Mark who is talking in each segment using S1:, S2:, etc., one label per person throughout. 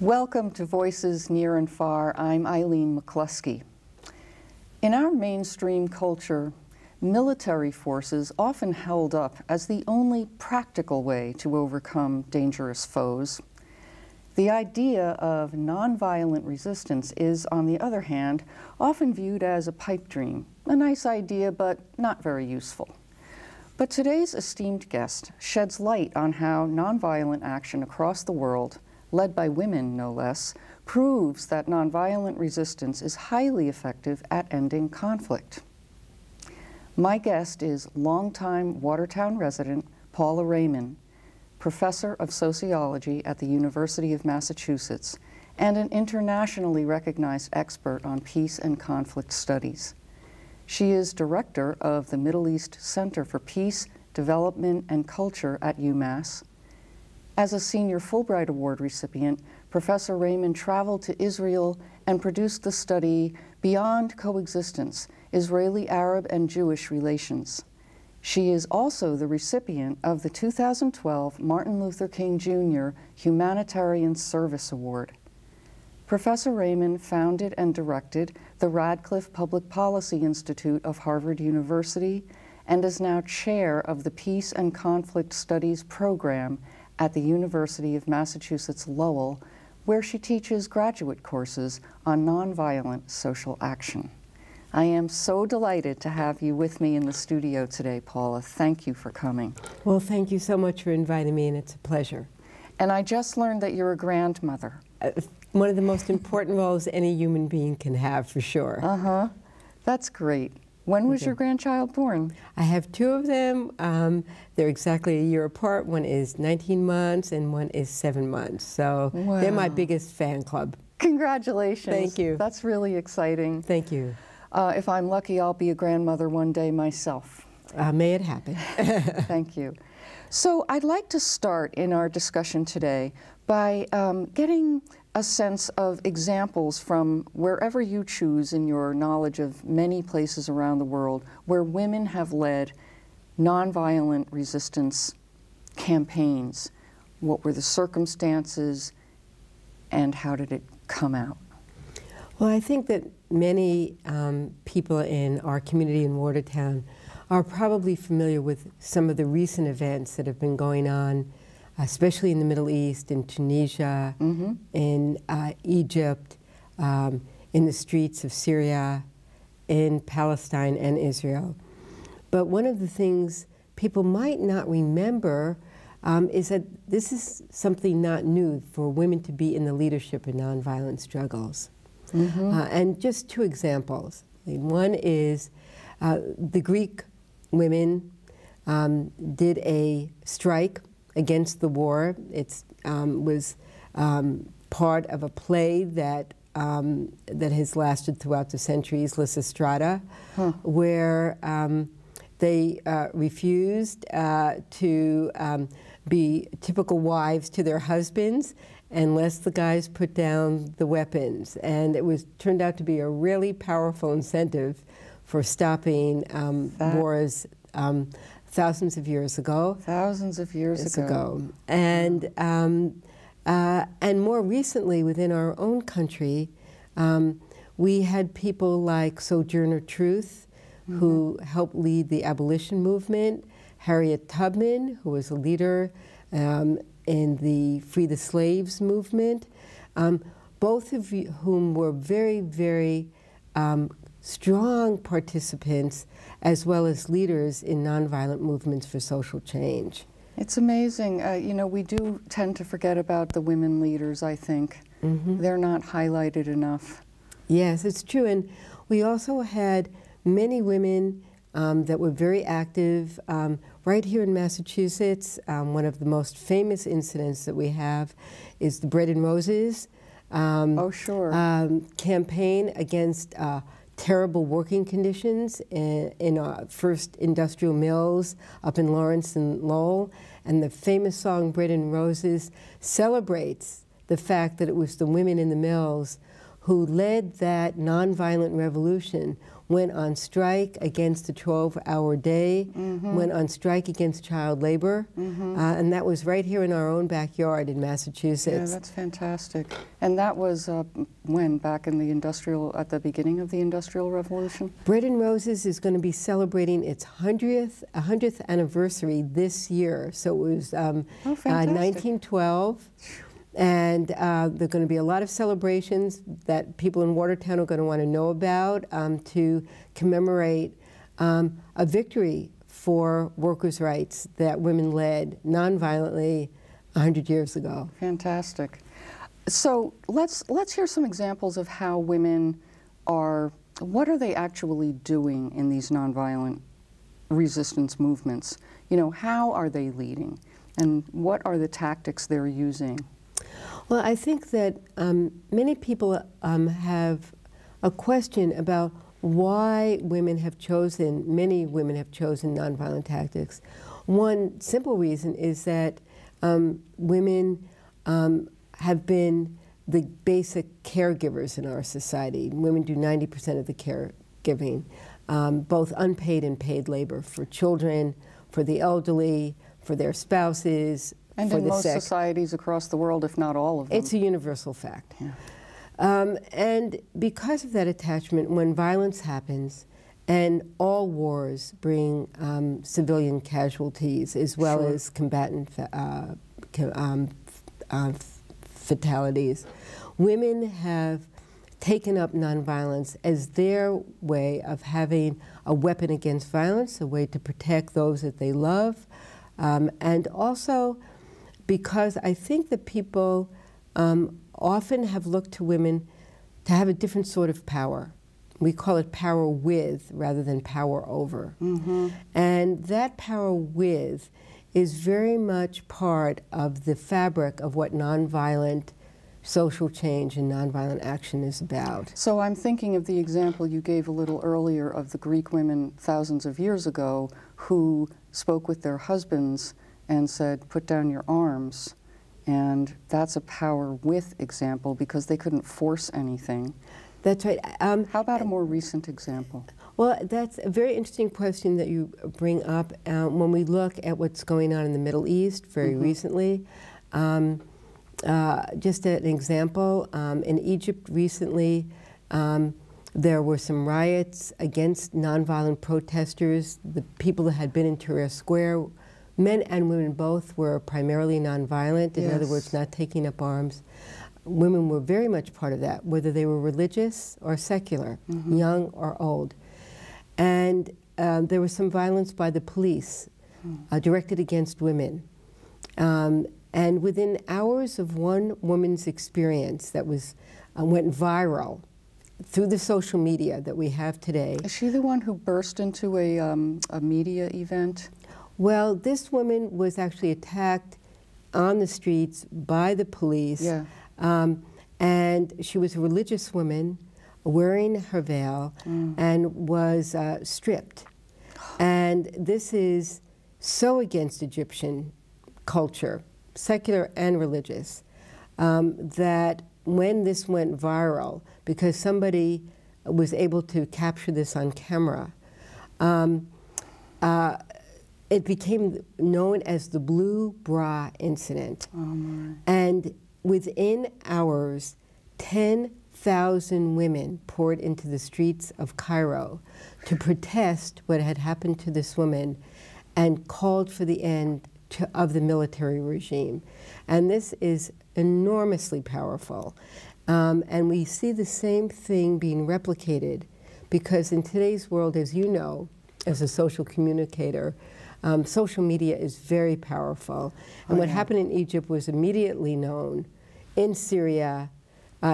S1: Welcome to Voices Near and Far. I'm Eileen McCluskey. In our mainstream culture, military forces often held up as the only practical way to overcome dangerous foes. The idea of nonviolent resistance is, on the other hand, often viewed as a pipe dream, a nice idea but not very useful. But today's esteemed guest sheds light on how nonviolent action across the world, led by women no less, proves that nonviolent resistance is highly effective at ending conflict. My guest is longtime Watertown resident Paula Rayman, professor of sociology at the University of Massachusetts and an internationally recognized expert on peace and conflict studies. She is director of the Middle East Center for Peace, Development, and Culture at UMass. As a senior Fulbright Award recipient, Professor Rayman traveled to Israel and produced the study Beyond Coexistence, Israeli, Arab, and Jewish Relations. She is also the recipient of the 2012 Martin Luther King Jr. Humanitarian Service Award. Professor Rayman founded and directed the Radcliffe Public Policy Institute of Harvard University and is now chair of the Peace and Conflict Studies program at the University of Massachusetts Lowell, where she teaches graduate courses on nonviolent social action. I am so delighted to have you with me in the studio today, Paula. Thank you for coming.
S2: Well, thank you so much for inviting me, and it's a pleasure.
S1: And I just learned that you're a grandmother.
S2: One of the most important roles any human being can have, for sure.
S1: Uh-huh. That's great. When was your grandchild born?
S2: I have two of them. They're exactly a year apart. One is 19 months and one is 7 months. So They're my biggest fan club.
S1: Congratulations.
S2: Thank you.
S1: That's really exciting.
S2: Thank you.
S1: If I'm lucky, I'll be a grandmother one day myself.
S2: May it happen.
S1: Thank you. So I'd like to start in our discussion today by getting a sense of examples from wherever you choose in your knowledge of many places around the world where women have led nonviolent resistance campaigns. What were the circumstances and how did it come out?
S2: Well, I think that many people in our community in Watertown are probably familiar with some of the recent events that have been going on, especially in the Middle East, in Tunisia, in Egypt, in the streets of Syria, in Palestine and Israel. But one of the things people might not remember is that this is something not new for women to be in the leadership in nonviolent struggles. And just two examples. One is the Greek women did a strike against the war. It was part of a play that has lasted throughout the centuries, Lysistrata, where they refused to be typical wives to their husbands unless the guys put down the weapons. And it turned out to be a really powerful incentive for stopping wars thousands of years ago.
S1: Thousands of years ago.
S2: And more recently, within our own country, we had people like Sojourner Truth, who helped lead the abolition movement, Harriet Tubman, who was a leader in the Free the Slaves movement, both of whom were very, very strong participants as well as leaders in nonviolent movements for social change.
S1: It's amazing. You know, we do tend to forget about the women leaders, I think. They're not highlighted enough.
S2: Yes, it's true. And we also had many women that were very active right here in Massachusetts. One of the most famous incidents that we have is the Bread and Roses campaign against terrible working conditions in first industrial mills up in Lawrence and Lowell. And the famous song Bread and Roses celebrates the fact that it was the women in the mills who led that nonviolent revolution, went on strike against the 12-hour day, went on strike against child labor, and that was right here in our own backyard in Massachusetts.
S1: Yeah, that's fantastic. And that was when, back in the at the beginning of the Industrial Revolution?
S2: Bread and Roses is going to be celebrating its 100th anniversary this year. So it was 1912. And there are going to be a lot of celebrations that people in Watertown are going to want to know about to commemorate a victory for workers' rights that women led nonviolently 100 years ago.
S1: Fantastic. So let's hear some examples of how women what are they actually doing in these nonviolent resistance movements? You know, how are they leading? And what are the tactics they're using?
S2: Well, I think that many people have a question about why many women have chosen nonviolent tactics. One simple reason is that women have been the basic caregivers in our society. Women do 90% of the caregiving, both unpaid and paid labor for children, for the elderly, for their spouses,
S1: and in most societies across the world, if not all of them.
S2: It's a universal fact.
S1: Yeah.
S2: And because of that attachment, when violence happens, and all wars bring civilian casualties as well as combatant fatalities, women have taken up nonviolence as their way of having a weapon against violence, a way to protect those that they love, and also because I think that people often have looked to women to have a different sort of power. We call it power with rather than power over. And that power with is very much part of the fabric of what nonviolent social change and nonviolent action is about.
S1: So I'm thinking of the example you gave a little earlier of the Greek women thousands of years ago who spoke with their husbands and said, put down your arms. And that's a power with example because they couldn't force anything.
S2: That's right.
S1: How about a more recent example?
S2: Well, that's a very interesting question that you bring up. When we look at what's going on in the Middle East very recently, just an example, in Egypt recently, there were some riots against nonviolent protesters. The people that had been in Tahrir Square, men and women both, were primarily nonviolent, in other words, not taking up arms. Women were very much part of that, whether they were religious or secular, young or old. And there was some violence by the police directed against women. And within hours of one woman's experience that was went viral through the social media that we have today.
S1: Is she the one who burst into a media event?
S2: Well, this woman was actually attacked on the streets by the police.
S1: Yeah.
S2: And she was a religious woman wearing her veil and was stripped. And this is so against Egyptian culture, secular and religious, that when this went viral, because somebody was able to capture this on camera, it became known as the Blue Bra Incident.
S1: Oh my.
S2: And within hours, 10,000 women poured into the streets of Cairo to protest what had happened to this woman and called for the end of the military regime. And this is enormously powerful. And we see the same thing being replicated because in today's world, as you know, as a social communicator, social media is very powerful. And what happened in Egypt was immediately known in Syria,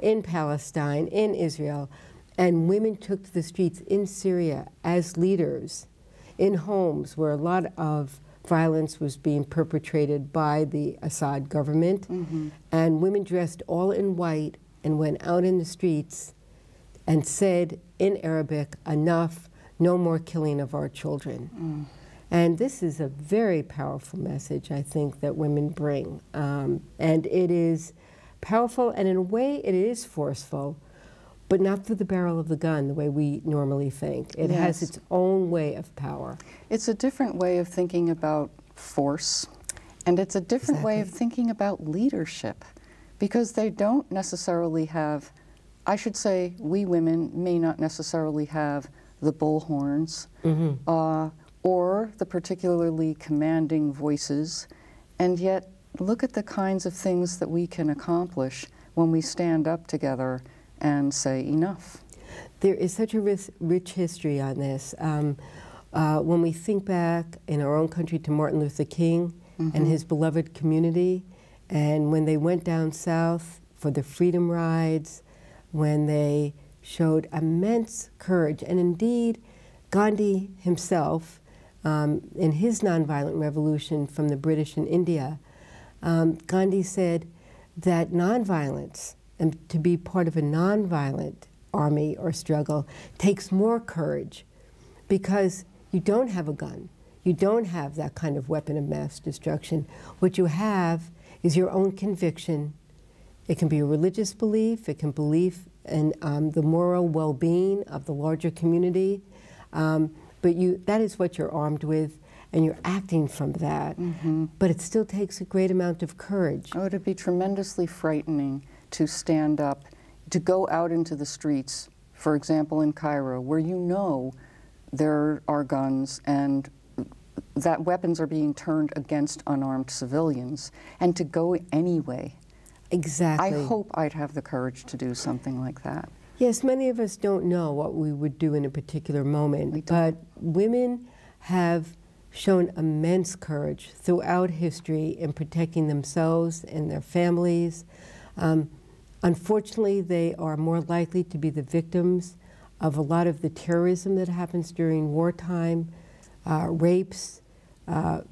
S2: in Palestine, in Israel. And women took to the streets in Syria as leaders in homes where a lot of violence was being perpetrated by the Assad government. And women dressed all in white and went out in the streets and said in Arabic, enough, no more killing of our children. And this is a very powerful message, I think, that women bring. And it is powerful, and in a way it is forceful, but not through the barrel of the gun the way we normally think. It has its own way of power.
S1: It's a different way of thinking about force, and it's a different way of thinking about leadership, because they don't necessarily have, I should say, we women may not necessarily have the bullhorns or the particularly commanding voices, and yet look at the kinds of things that we can accomplish when we stand up together and say enough.
S2: There is such a rich history on this. When we think back in our own country to Martin Luther King and his beloved community, and when they went down south for the freedom rides, when they showed immense courage, and indeed Gandhi himself, in his nonviolent revolution from the British in India, Gandhi said that nonviolence, and to be part of a nonviolent army or struggle, takes more courage, because you don't have a gun. You don't have that kind of weapon of mass destruction. What you have is your own conviction. It can be a religious belief. It can believe in the moral well-being of the larger community. But that is what you're armed with, and you're acting from that. But it still takes a great amount of courage.
S1: Oh, it would be tremendously frightening to stand up, to go out into the streets, for example, in Cairo, where you know there are guns and that weapons are being turned against unarmed civilians, and to go anyway.
S2: Exactly.
S1: I hope I'd have the courage to do something like that.
S2: Yes, many of us don't know what we would do in a particular moment, but women have shown immense courage throughout history in protecting themselves and their families. Unfortunately, they are more likely to be the victims of a lot of the terrorism that happens during wartime, rapes,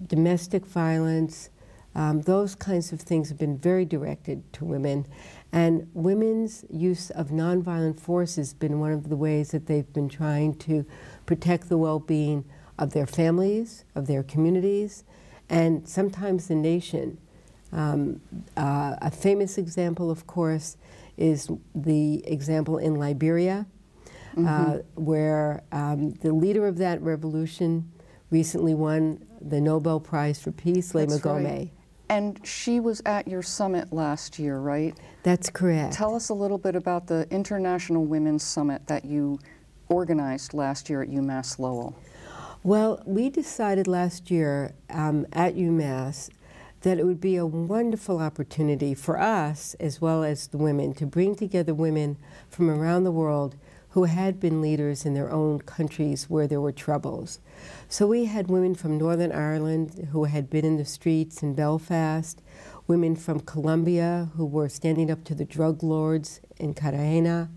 S2: domestic violence. Those kinds of things have been very directed to women. And women's use of nonviolent force has been one of the ways that they've been trying to protect the well-being of their families, of their communities, and sometimes the nation. A famous example, of course, is the example in Liberia, where the leader of that revolution recently won the Nobel Prize for Peace, Lema Gome.
S1: Right. And she was at your summit last year, right?
S2: That's correct.
S1: Tell us a little bit about the International Women's Summit that you organized last year at UMass Lowell.
S2: Well, we decided last year at UMass that it would be a wonderful opportunity for us, as well as the women, to bring together women from around the world who had been leaders in their own countries where there were troubles. So we had women from Northern Ireland who had been in the streets in Belfast, women from Colombia who were standing up to the drug lords in Cartagena.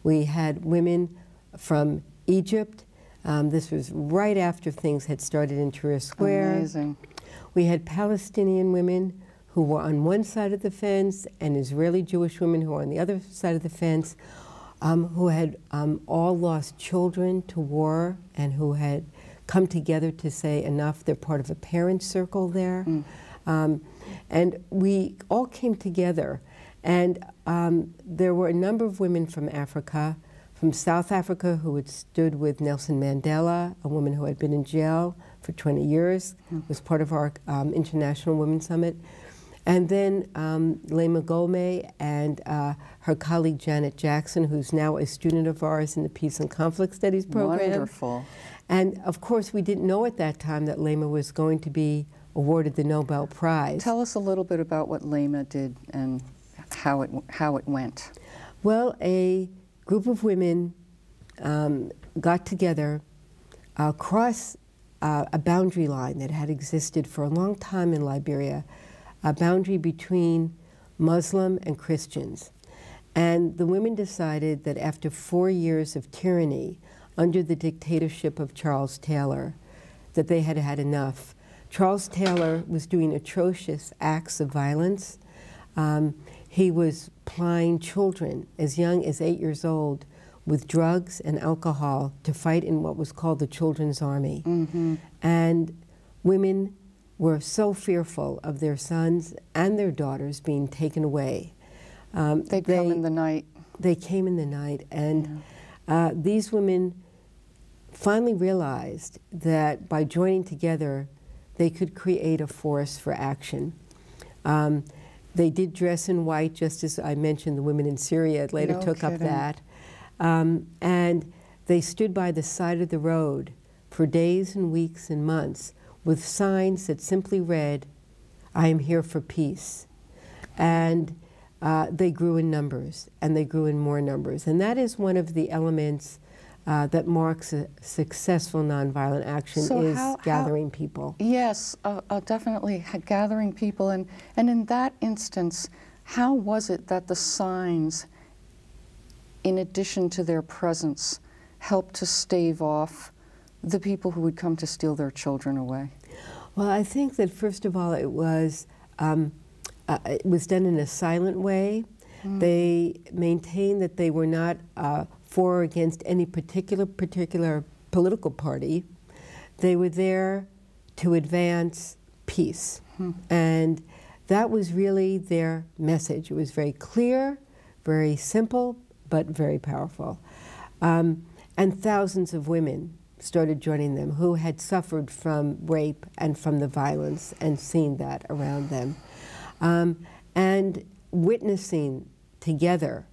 S2: We had women from Egypt. This was right after things had started in Tahrir Square.
S1: Amazing.
S2: We had Palestinian women who were on one side of the fence and Israeli Jewish women who were on the other side of the fence, who had all lost children to war and who had come together to say enough. They're part of a parent circle there. And we all came together. And there were a number of women from Africa, from South Africa, who had stood with Nelson Mandela, a woman who had been in jail for 20 years, was part of our International Women's Summit. And then Lema Gome and her colleague Janet Jackson, who's now a student of ours in the Peace and Conflict Studies program.
S1: Wonderful.
S2: And of course, we didn't know at that time that Lema was going to be awarded the Nobel Prize.
S1: Tell us a little bit about what Lema did and how it went.
S2: Well, a group of women got together across a boundary line that had existed for a long time in Liberia, a boundary between Muslim and Christians. And the women decided that after 4 years of tyranny under the dictatorship of Charles Taylor, that they had had enough. Charles Taylor was doing atrocious acts of violence. He was plying children as young as 8 years old with drugs and alcohol to fight in what was called the Children's Army. And women were so fearful of their sons and their daughters being taken away.
S1: They'd come in the night.
S2: They came in the night, and these women finally realized that by joining together, they could create a force for action. They did dress in white, just as I mentioned, the women in Syria later took up that. And they stood by the side of the road for days and weeks and months with signs that simply read, "I am here for peace." And they grew in numbers, and they grew in more numbers. And that is one of the elements that marks a successful nonviolent action, is gathering people.
S1: Yes, definitely gathering people. And in that instance, how was it that the signs, in addition to their presence, helped to stave off the people who would come to steal their children away?
S2: Well, I think that first of all, it was done in a silent way. They maintained that they were not for or against any particular political party. They were there to advance peace. And that was really their message. It was very clear, very simple, but very powerful. And thousands of women started joining them who had suffered from rape and from the violence and seen that around them. And witnessing together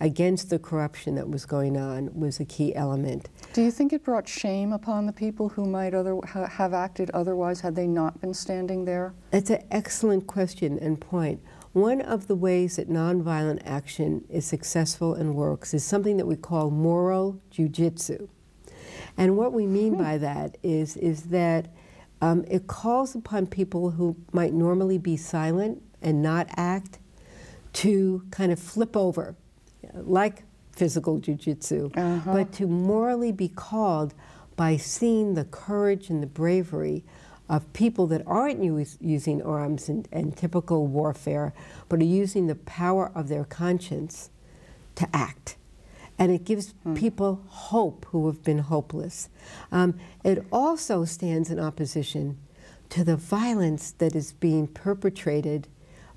S2: against the corruption that was going on was a key element.
S1: Do you think it brought shame upon the people who might have acted otherwise had they not been standing there?
S2: That's an excellent question and point. One of the ways that nonviolent action is successful and works is something that we call moral jujitsu. And what we mean by that is that it calls upon people who might normally be silent and not act to kind of flip over, like physical jujitsu, but to morally be called by seeing the courage and the bravery of people that aren't using arms and typical warfare, but are using the power of their conscience to act. And it gives people hope who have been hopeless. It also stands in opposition to the violence that is being perpetrated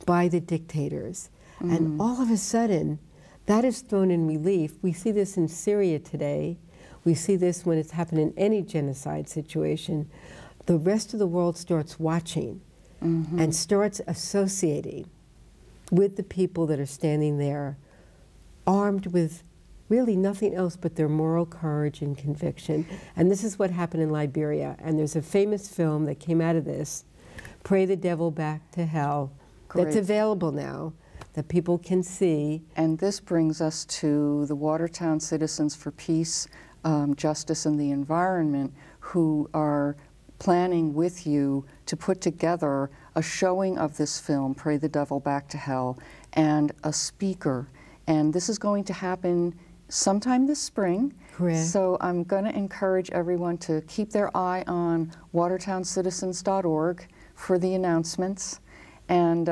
S2: by the dictators. And all of a sudden, that is thrown in relief. We see this in Syria today. We see this when it's happened in any genocide situation. The rest of the world starts watching and starts associating with the people that are standing there, armed with really nothing else but their moral courage and conviction. And this is what happened in Liberia. And there's a famous film that came out of this, Pray the Devil Back to Hell, that's available now, that people can see.
S1: And this brings us to the Watertown Citizens for Peace, Justice, and the Environment, who are planning with you to put together a showing of this film, Pray the Devil Back to Hell, and a speaker. And this is going to happen sometime this spring.
S2: Correct.
S1: So I'm going to encourage everyone to keep their eye on watertowncitizens.org for the announcements. And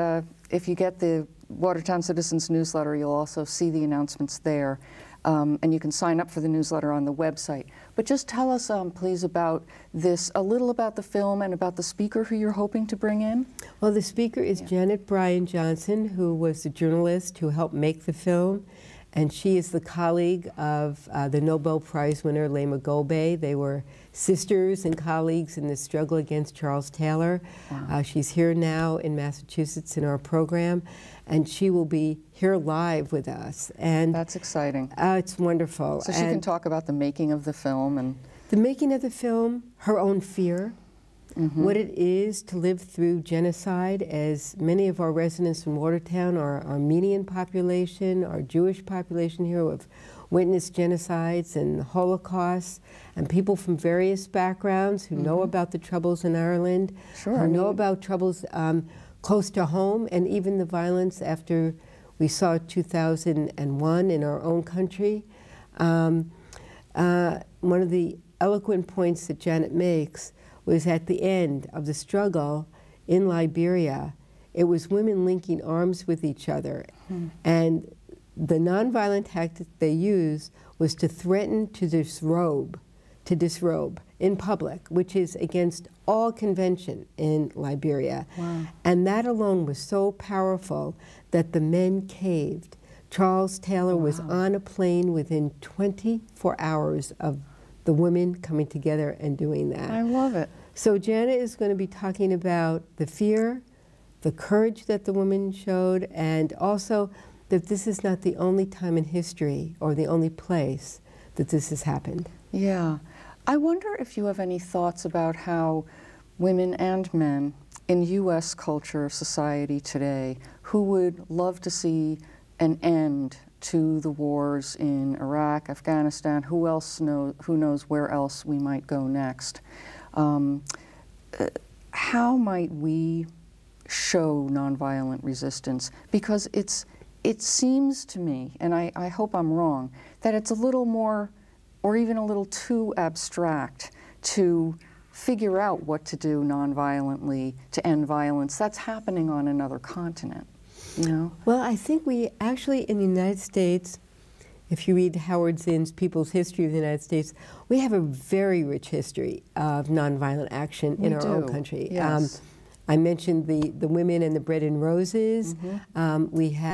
S1: if you get the Watertown Citizens newsletter, you'll also see the announcements there. And you can sign up for the newsletter on the website. But just tell us, please, about this, a little about the film and about the speaker who you're hoping to bring in.
S2: Well, the speaker is Janet Bryan Johnson, who was the journalist who helped make the film. And she is the colleague of the Nobel Prize winner, Lema Gobay. They were sisters and colleagues in the struggle against Charles Taylor. Wow. She's here now in Massachusetts in our program, and she will be here live with us. And
S1: that's exciting.
S2: It's wonderful.
S1: So she can talk about the making of the film and
S2: the making of the film, her own fear, what it is to live through genocide, as many of our residents from Watertown are Armenian population, our Jewish population here who have witnessed genocides and Holocausts, and people from various backgrounds who know about the troubles in Ireland, who know about troubles close to home, and even the violence after we saw 2001 in our own country. One of the eloquent points that Janet makes was at the end of the struggle in Liberia, it was women linking arms with each other. And the nonviolent tactic they used was to threaten to disrobe in public, which is against all convention in Liberia. Wow. And that alone was so powerful that the men caved Charles Taylor was on a plane within 24 hours of the women coming together and doing that.
S1: I love it.
S2: So Janet is going to be talking about the fear, the courage that the women showed, and also that this is not the only time in history or the only place that this has happened.
S1: Yeah. I wonder if you have any thoughts about how women and men in U.S. culture, society today, who would love to see an end to the wars in Iraq, Afghanistan, who knows where else we might go next. How might we show nonviolent resistance? Because it seems to me, and I hope I'm wrong, that it's a little more, or even a little too abstract to figure out what to do nonviolently to end violence. That's happening on another continent, you know?
S2: Well, I think we actually, in the United States, if you read Howard Zinn's People's History of the United States, we have a very rich history of nonviolent action in our own country.
S1: Yes.
S2: I mentioned the women and the bread and roses. We have